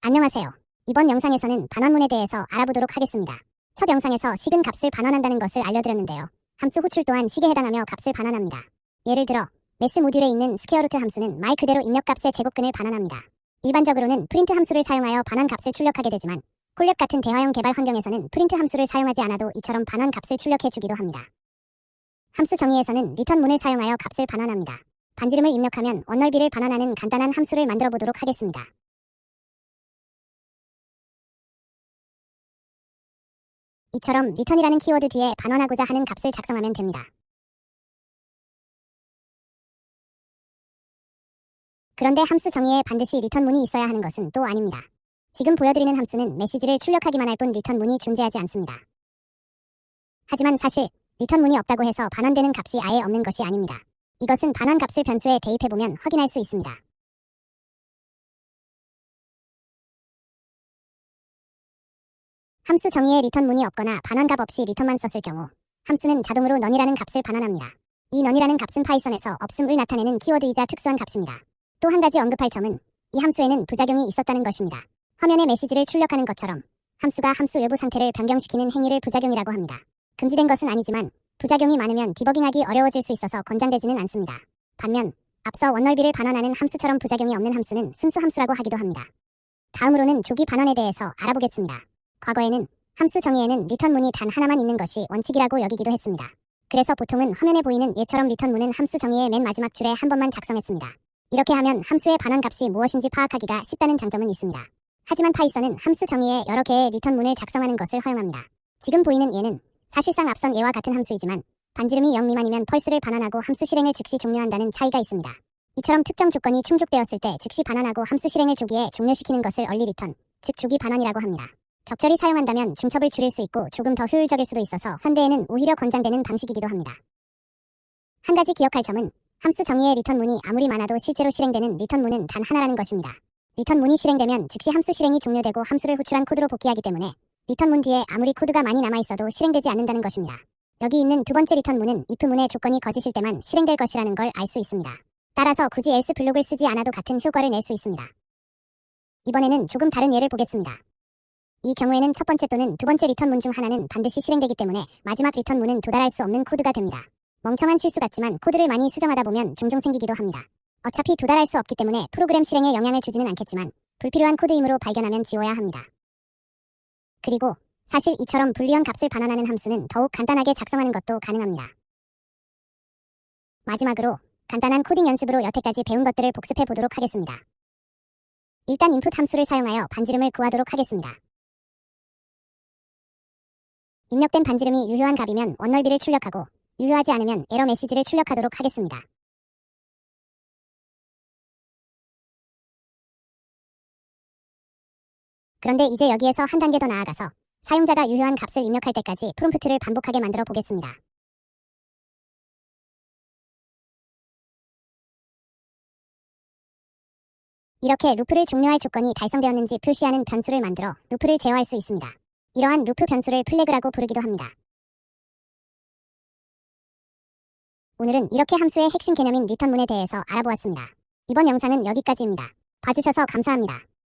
안녕하세요. 이번 영상에서는 반환문에 대해서 알아보도록 하겠습니다. 첫 영상에서 식은 값을 반환한다는 것을 알려드렸는데요. 함수 호출 또한 식에 해당하며 값을 반환합니다. 예를 들어 매스 모듈에 있는 스퀘어루트 함수는 말 그대로 입력값의 제곱근을 반환합니다. 일반적으로는 프린트 함수를 사용하여 반환 값을 출력하게 되지만 콜랩 같은 대화형 개발 환경에서는 프린트 함수를 사용하지 않아도 이처럼 반환 값을 출력해주기도 합니다. 함수 정의에서는 리턴문을 사용하여 값을 반환합니다. 반지름을 입력하면 원넓이를 반환하는 간단한 함수를 만들어 보도록 하겠습니다. 이처럼 return이라는 키워드 뒤에 반환하고자 하는 값을 작성하면 됩니다. 그런데 함수 정의에 반드시 return문이 있어야 하는 것은 또 아닙니다. 지금 보여드리는 함수는 메시지를 출력하기만 할 뿐 return문이 존재하지 않습니다. 하지만 사실 return문이 없다고 해서 반환되는 값이 아예 없는 것이 아닙니다. 이것은 반환 값을 변수에 대입해보면 확인할 수 있습니다. 함수 정의에 return문이 없거나 반환값 없이 return만 썼을 경우 함수는 자동으로 none이라는 값을 반환합니다. 이 none이라는 값은 파이썬에서 없음을 나타내는 키워드이자 특수한 값입니다. 또 한 가지 언급할 점은 이 함수에는 부작용이 있었다는 것입니다. 화면에 메시지를 출력하는 것처럼 함수가 함수 외부 상태를 변경시키는 행위를 부작용이라고 합니다. 금지된 것은 아니지만 부작용이 많으면 디버깅하기 어려워질 수 있어서 권장되지는 않습니다. 반면 앞서 원넓이를 반환하는 함수처럼 부작용이 없는 함수는 순수 함수라고 하기도 합니다. 다음으로는 조기 반환에 대해서 알아보겠습니다. 과거에는 함수 정의에는 return문이 단 하나만 있는 것이 원칙이라고 여기기도 했습니다. 그래서 보통은 화면에 보이는 얘처럼 return문은 함수 정의의 맨 마지막 줄에 한 번만 작성했습니다. 이렇게 하면 함수의 반환 값이 무엇인지 파악하기가 쉽다는 장점은 있습니다. 하지만 파이썬은 함수 정의에 여러 개의 return문을 작성하는 것을 허용합니다. 지금 보이는 얘는 사실상 앞선 얘와 같은 함수이지만 반지름이 0 미만이면 펄스를 반환하고 함수 실행을 즉시 종료한다는 차이가 있습니다. 이처럼 특정 조건이 충족되었을 때 즉시 반환하고 함수 실행을 조기에 종료시키는 것을 early return, 즉 조기 반환이라고 합니다. 적절히 사용한다면 중첩을 줄일 수 있고 조금 더 효율적일 수도 있어서 현대에는 오히려 권장되는 방식이기도 합니다. 한 가지 기억할 점은 함수 정의의 return문이 아무리 많아도 실제로 실행되는 return문은 단 하나라는 것입니다. return문이 실행되면 즉시 함수 실행이 종료되고 함수를 호출한 코드로 복귀하기 때문에 return문 뒤에 아무리 코드가 많이 남아있어도 실행되지 않는다는 것입니다. 여기 있는 두 번째 return문은 if문의 조건이 거짓일 때만 실행될 것이라는 걸 알 수 있습니다. 따라서 굳이 else 블록을 쓰지 않아도 같은 효과를 낼 수 있습니다. 이번에는 조금 다른 예를 보겠습니다. 이 경우에는 첫 번째 또는 두 번째 return문 중 하나는 반드시 실행되기 때문에 마지막 return문은 도달할 수 없는 코드가 됩니다. 멍청한 실수 같지만 코드를 많이 수정하다 보면 종종 생기기도 합니다. 어차피 도달할 수 없기 때문에 프로그램 실행에 영향을 주지는 않겠지만 불필요한 코드이므로 발견하면 지워야 합니다. 그리고 사실 이처럼 불리언 값을 반환하는 함수는 더욱 간단하게 작성하는 것도 가능합니다. 마지막으로 간단한 코딩 연습으로 여태까지 배운 것들을 복습해 보도록 하겠습니다. 일단 input 함수를 사용하여 반지름을 구하도록 하겠습니다. 입력된 반지름이 유효한 값이면 원넓이를 출력하고 유효하지 않으면 에러 메시지를 출력하도록 하겠습니다. 그런데 이제 여기에서 한 단계 더 나아가서 사용자가 유효한 값을 입력할 때까지 프롬프트를 반복하게 만들어 보겠습니다. 이렇게 루프를 종료할 조건이 달성되었는지 표시하는 변수를 만들어 루프를 제어할 수 있습니다. 이러한 루프 변수를 플래그라고 부르기도 합니다. 오늘은 이렇게 함수의 핵심 개념인 return문에 대해서 알아보았습니다. 이번 영상은 여기까지입니다. 봐주셔서 감사합니다.